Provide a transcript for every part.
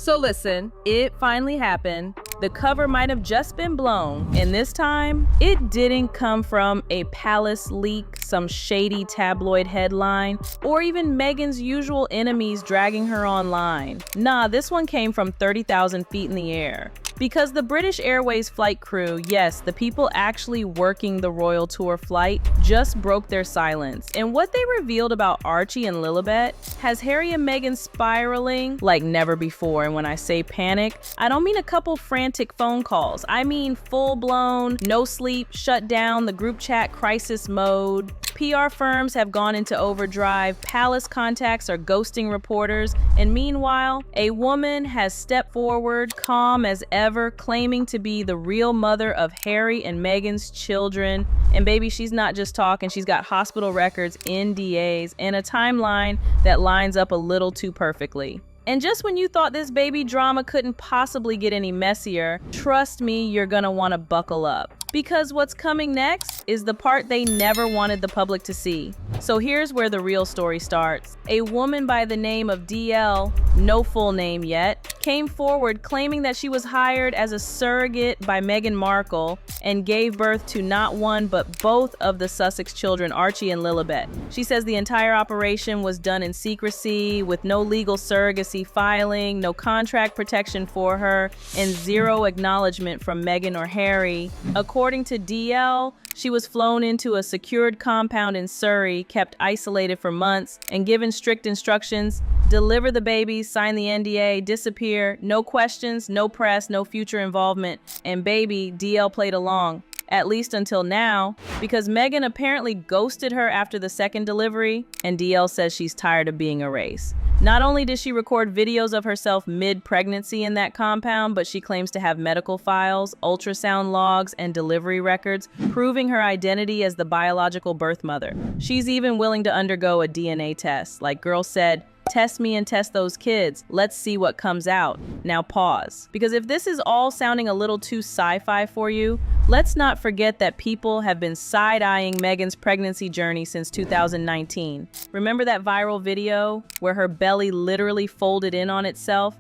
So listen, it finally happened. The cover might have just been blown, and this time, it didn't come from a palace leak, some shady tabloid headline, or even Meghan's usual enemies dragging her online. Nah, this one came from 30,000 feet in the air. Because the British Airways flight crew, yes, the people actually working the royal tour flight, just broke their silence. And what they revealed about Archie and Lilibet has Harry and Meghan spiraling like never before. And when I say panic, I don't mean a couple frantic phone calls. I mean full-blown, no sleep, shut down, the group chat crisis mode. PR firms have gone into overdrive, palace contacts are ghosting reporters, and meanwhile, a woman has stepped forward, calm as ever, claiming to be the real mother of Harry and Meghan's children. And baby, she's not just talking, she's got hospital records, NDAs, and a timeline that lines up a little too perfectly. And just when you thought this baby drama couldn't possibly get any messier, trust me, you're gonna wanna buckle up. Because what's coming next is the part they never wanted the public to see. So here's where the real story starts. A woman by the name of DL, no full name yet, came forward claiming that she was hired as a surrogate by Meghan Markle and gave birth to not one but both of the Sussex children, Archie and Lilibet. She says the entire operation was done in secrecy with no legal surrogacy filing, no contract protection for her, and zero acknowledgement from Meghan or Harry. According to DL, she was flown into a secured compound in Surrey, kept isolated for months, and given strict instructions: deliver the baby, sign the NDA, disappear, no questions, no press, no future involvement. And baby, DL played along. At least until now, because Meghan apparently ghosted her after the second delivery, and DL says she's tired of being erased. Not only did she record videos of herself mid-pregnancy in that compound, but she claims to have medical files, ultrasound logs, and delivery records, proving her identity as the biological birth mother. She's even willing to undergo a DNA test. Like girl said, test me and test those kids. Let's see what comes out. Now pause. Because if this is all sounding a little too sci-fi for you, let's not forget that people have been side-eyeing Meghan's pregnancy journey since 2019. Remember that viral video where her belly literally folded in on itself?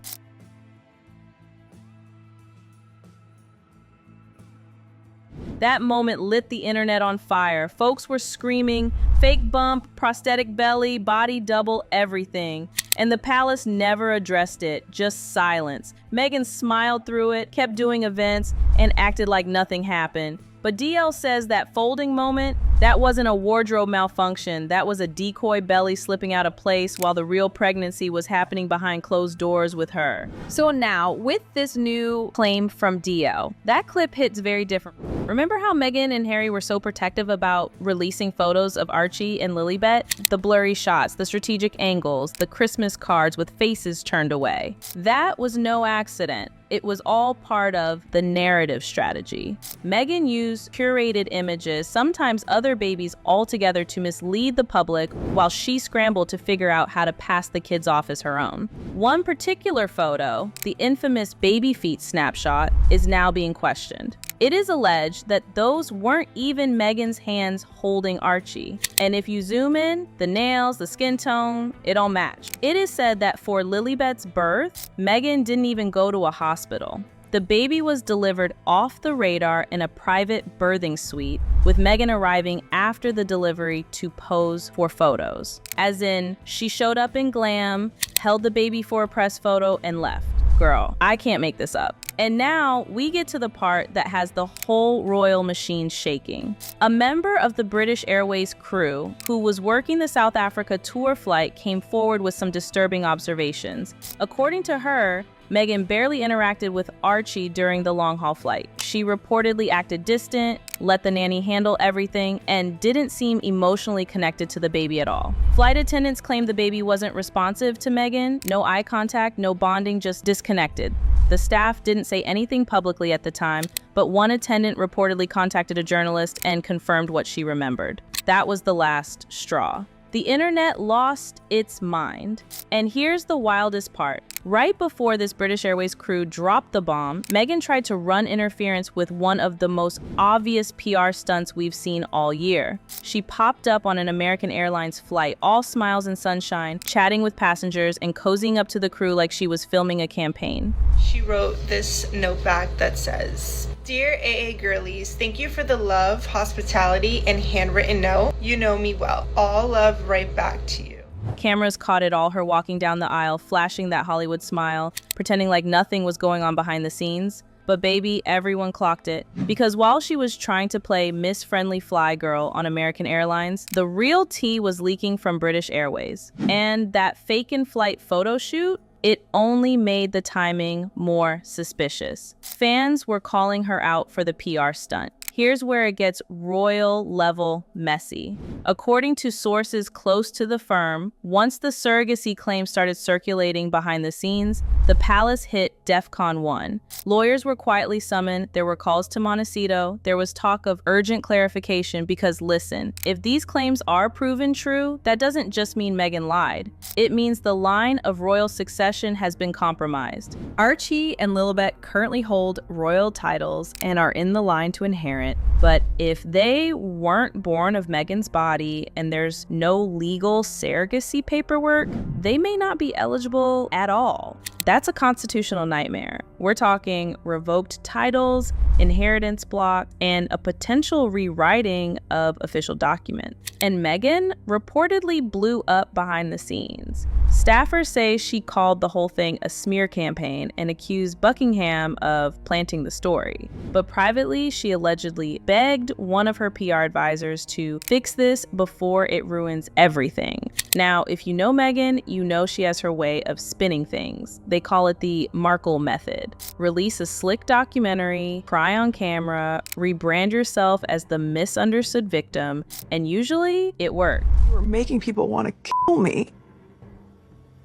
That moment lit the internet on fire. Folks were screaming, fake bump, prosthetic belly, body double, everything. And the palace never addressed it, just silence. Meghan smiled through it, kept doing events, and acted like nothing happened. But DL says that folding moment, that wasn't a wardrobe malfunction. That was a decoy belly slipping out of place while the real pregnancy was happening behind closed doors with her. So now, with this new claim from DL, that clip hits very different. Remember how Meghan and Harry were so protective about releasing photos of Archie and Lilibet? The blurry shots, the strategic angles, the Christmas cards with faces turned away. That was no accident. It was all part of the narrative strategy. Meghan used curated images, sometimes other babies altogether, to mislead the public while she scrambled to figure out how to pass the kids off as her own. One particular photo, the infamous baby feet snapshot, is now being questioned. It is alleged that those weren't even Meghan's hands holding Archie. And if you zoom in, the nails, the skin tone, it all matched. It is said that for Lilibet's birth, Meghan didn't even go to a hospital. The baby was delivered off the radar in a private birthing suite, with Meghan arriving after the delivery to pose for photos. As in, she showed up in glam, held the baby for a press photo, and left. Girl, I can't make this up. And now we get to the part that has the whole royal machine shaking. A member of the British Airways crew who was working the South Africa tour flight came forward with some disturbing observations. According to her, Meghan barely interacted with Archie during the long-haul flight. She reportedly acted distant, let the nanny handle everything, and didn't seem emotionally connected to the baby at all. Flight attendants claimed the baby wasn't responsive to Meghan, no eye contact, no bonding, just disconnected. The staff didn't say anything publicly at the time, but one attendant reportedly contacted a journalist and confirmed what she remembered. That was the last straw. The internet lost its mind. And here's the wildest part. Right before this British Airways crew dropped the bomb, Meghan tried to run interference with one of the most obvious PR stunts we've seen all year. She popped up on an American Airlines flight, all smiles and sunshine, chatting with passengers and cozying up to the crew like she was filming a campaign. She wrote this note back that says, "Dear AA girlies, thank you for the love, hospitality, and handwritten note. You know me well. All love right back to you." Cameras caught it all, her walking down the aisle, flashing that Hollywood smile, pretending like nothing was going on behind the scenes. But baby, everyone clocked it. Because while she was trying to play Miss Friendly Fly Girl on American Airlines, the real tea was leaking from British Airways. And that fake in-flight photo shoot, it only made the timing more suspicious. Fans were calling her out for the PR stunt. Here's where it gets royal-level messy. According to sources close to the firm, once the surrogacy claims started circulating behind the scenes, the palace hit DEFCON 1. Lawyers were quietly summoned, there were calls to Montecito, there was talk of urgent clarification because listen, if these claims are proven true, that doesn't just mean Meghan lied. It means the line of royal succession has been compromised. Archie and Lilibet currently hold royal titles and are in the line to inherit. But if they weren't born of Meghan's body and there's no legal surrogacy paperwork, they may not be eligible at all. That's a constitutional nightmare. We're talking revoked titles, inheritance block, and a potential rewriting of official documents. And Meghan reportedly blew up behind the scenes. Staffers say she called the whole thing a smear campaign and accused Buckingham of planting the story. But privately, she allegedly begged one of her PR advisors to fix this before it ruins everything. Now, if you know Meghan, you know she has her way of spinning things. They call it the Markle method. Release a slick documentary, cry on camera, rebrand yourself as the misunderstood victim, and usually it works. You were making people want to kill me.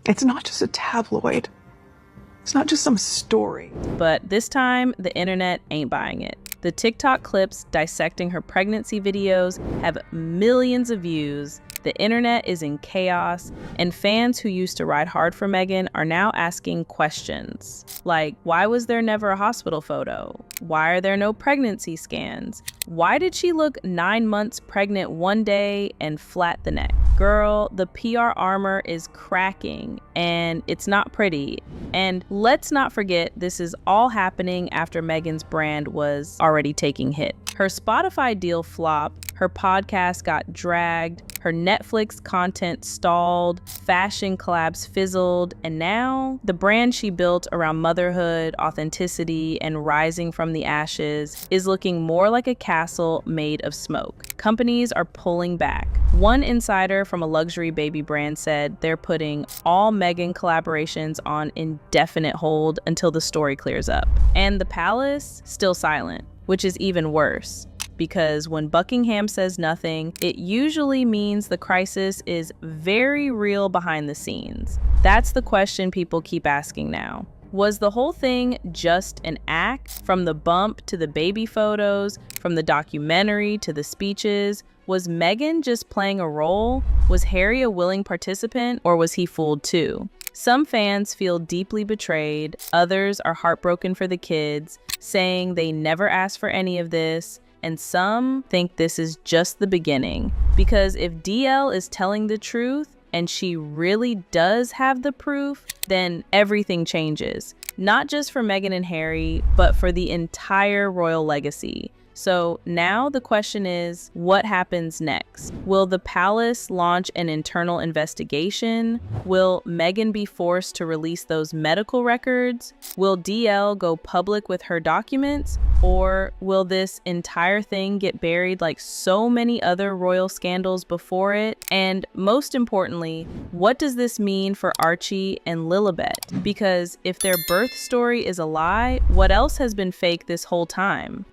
It's not just a tabloid. It's not just some story. But this time, the internet ain't buying it. The TikTok clips dissecting her pregnancy videos have millions of views. The internet is in chaos, and fans who used to ride hard for Meghan are now asking questions. Like, why was there never a hospital photo? Why are there no pregnancy scans? Why did she look 9 months pregnant one day and flat the next? Girl, the PR armor is cracking, and it's not pretty. And let's not forget, this is all happening after Meghan's brand was already taking hit. Her Spotify deal flopped, her podcast got dragged, her Netflix content stalled, fashion collabs fizzled, and now the brand she built around motherhood, authenticity, and rising from the ashes is looking more like a castle made of smoke. Companies are pulling back. One insider from a luxury baby brand said they're putting all Meghan collaborations on indefinite hold until the story clears up. And the palace, still silent, which is even worse. Because when Buckingham says nothing, it usually means the crisis is very real behind the scenes. That's the question people keep asking now. Was the whole thing just an act? From the bump to the baby photos, from the documentary to the speeches? Was Meghan just playing a role? Was Harry a willing participant, or was he fooled too? Some fans feel deeply betrayed, others are heartbroken for the kids, saying they never asked for any of this, and some think this is just the beginning. Because if DL is telling the truth, and she really does have the proof, then everything changes. Not just for Meghan and Harry, but for the entire royal legacy. So now the question is, what happens next? Will the palace launch an internal investigation? Will Meghan be forced to release those medical records? Will DL go public with her documents? Or will this entire thing get buried like so many other royal scandals before it? And most importantly, what does this mean for Archie and Lilibet? Because if their birth story is a lie, what else has been fake this whole time?